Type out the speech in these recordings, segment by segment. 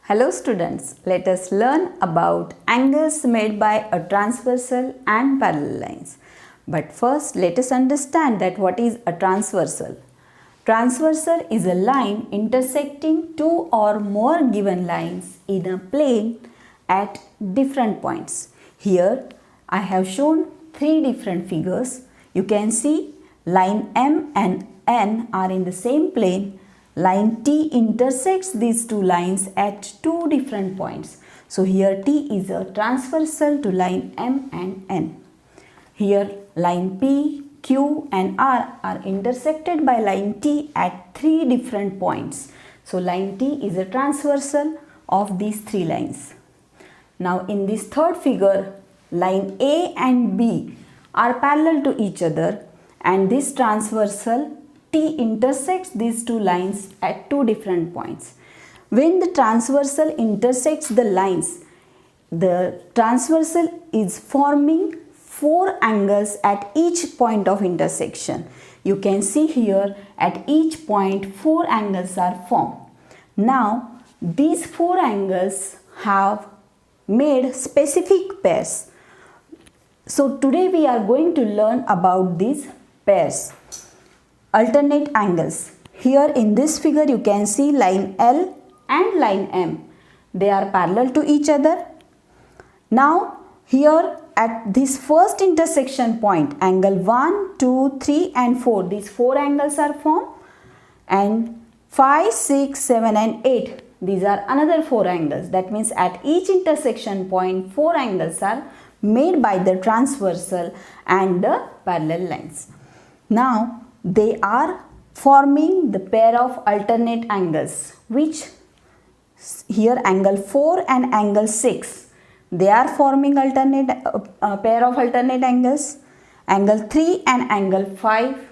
Hello students, let us learn about angles made by a transversal and parallel lines. But first let us understand that what is a transversal. Transversal is a line intersecting two or more given lines in a plane at different points. Here I have shown three different figures. You can see line M and N are in the same plane. Line T intersects these two lines at two different points. So here T is a transversal to line M and N. Here line P, Q and R are intersected by line T at three different points. So line T is a transversal of these three lines. Now in this third figure, line A and B are parallel to each other, and this transversal T intersects these two lines at two different points. When the transversal intersects the lines, the transversal is forming four angles at each point of intersection. You can see here at each point four angles are formed. Now these four angles have made specific pairs. So today we are going to learn about these pairs. Alternate angles. Here in this figure you can see line L and line M. They are parallel to each other. Now here at this first intersection point, angle 1, 2, 3 and 4. These four angles are formed, and 5, 6, 7 and 8. These are another four angles. That means at each intersection point four angles are made by the transversal and the parallel lines. Now they are forming the pair of alternate angles, which here angle 4 and angle 6. They are forming alternate pair of alternate angles. Angle 3 and angle 5,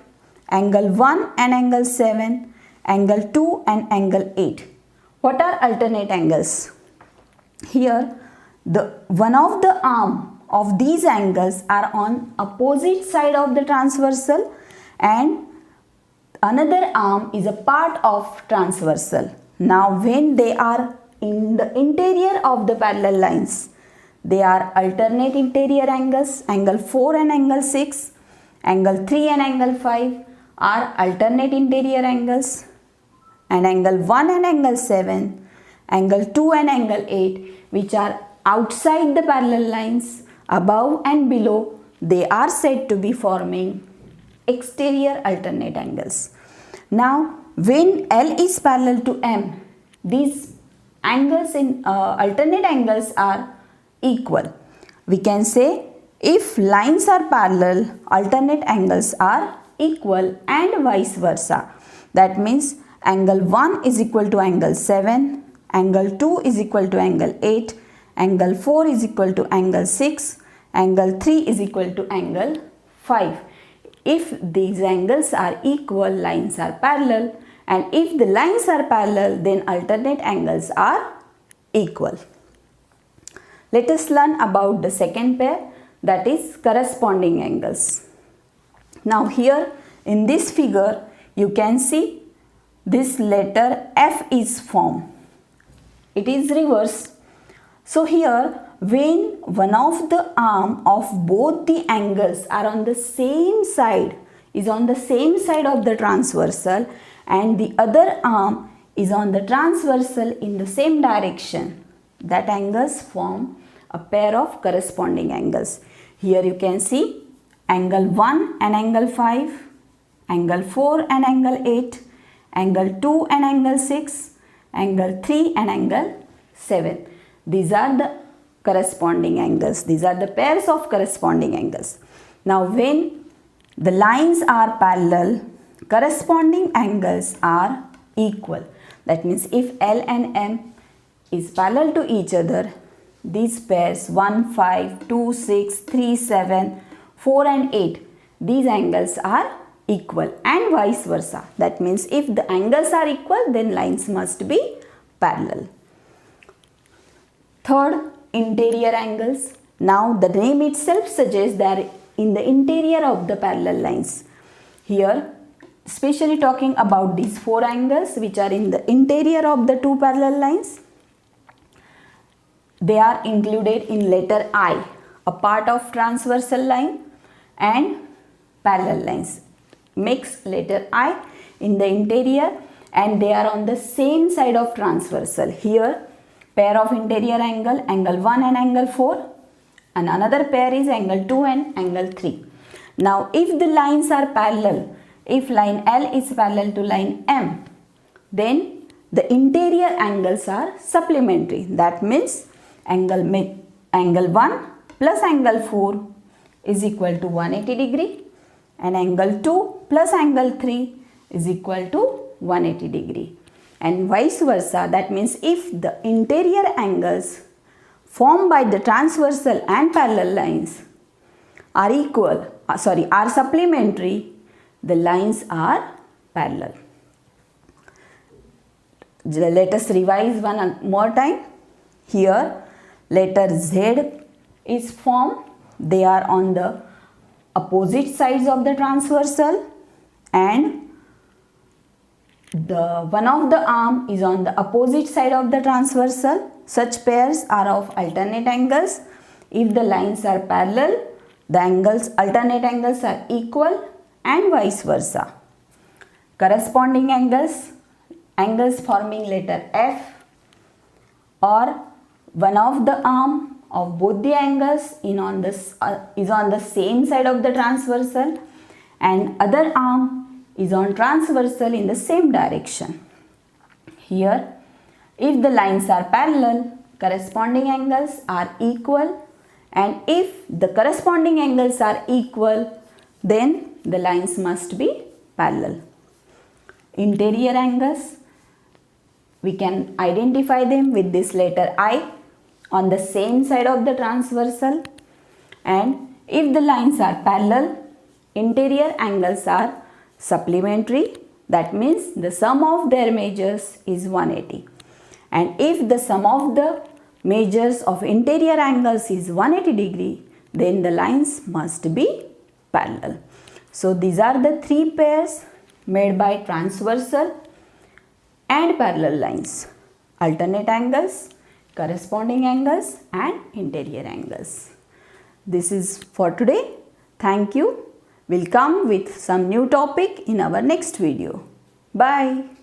angle 1 and angle 7, angle 2 and angle 8. What are alternate angles? Here one of the arm of these angles are on opposite side of the transversal, and another arm is a part of transversal. Now when they are in the interior of the parallel lines, they are alternate interior angles. Angle 4 and angle 6, angle 3 and angle 5 are alternate interior angles, and angle 1 and angle 7, angle 2 and angle 8, which are outside the parallel lines, above and below, they are said to be forming exterior alternate angles. Now when L is parallel to M, these angles in alternate angles are equal. We can say if lines are parallel, alternate angles are equal and vice versa. That means angle 1 is equal to angle 7, angle 2 is equal to angle 8, angle 4 is equal to angle 6, angle 3 is equal to angle 5. If these angles are equal, lines are parallel, and if the lines are parallel, then alternate angles are equal. Let us learn about the second pair, that is corresponding angles. Now here in this figure you can see this letter F is formed. It is reversed. So here when one of the arm of both the angles are on the same side, is on the same side of the transversal, and the other arm is on the transversal in the same direction, that angles form a pair of corresponding angles. Here you can see angle 1 and angle 5, angle 4 and angle 8, angle 2 and angle 6, angle 3 and angle 7. These are the corresponding angles. These are the pairs of corresponding angles. Now when the lines are parallel, corresponding angles are equal. That means if L and M is parallel to each other, these pairs 1, 5, 2, 6, 3, 7, 4 and 8, these angles are equal, and vice versa. That means if the angles are equal, then lines must be parallel. Third, interior angles. Now the name itself suggests that in the interior of the parallel lines. Here especially talking about these four angles which are in the interior of the two parallel lines. they are included in letter I, a part of transversal line and parallel lines. Makes letter I in the interior and they are on the same side of transversal. Here pair of interior angle, angle 1 and angle 4, and another pair is angle 2 and angle 3. Now if the lines are parallel, if line L is parallel to line M, then the interior angles are supplementary. That means angle 1 plus angle 4 is equal to 180 degree and angle 2 plus angle 3 is equal to 180 degree. And vice versa, that means if the interior angles formed by the transversal and parallel lines are are supplementary, the lines are parallel. Let us revise one more time. Here letter Z is formed. They are on the opposite sides of the transversal and the one of the arm is on the opposite side of the transversal. Such pairs are of alternate angles. If the lines are parallel, the alternate angles are equal and vice versa. Corresponding angles forming letter F, or one of the arm of both the angles is on the same side of the transversal and other arm is on transversal in the same direction. Here, if the lines are parallel, corresponding angles are equal, and if the corresponding angles are equal, then the lines must be parallel. Interior angles, we can identify them with this letter I on the same side of the transversal, and if the lines are parallel, interior angles are supplementary. That means the sum of their measures is 180, and if the sum of the measures of interior angles is 180 degree, then the lines must be parallel. So these are the three pairs made by transversal and parallel lines: alternate angles, corresponding angles and interior angles. This is for today. Thank you. We'll come with some new topic in our next video. Bye.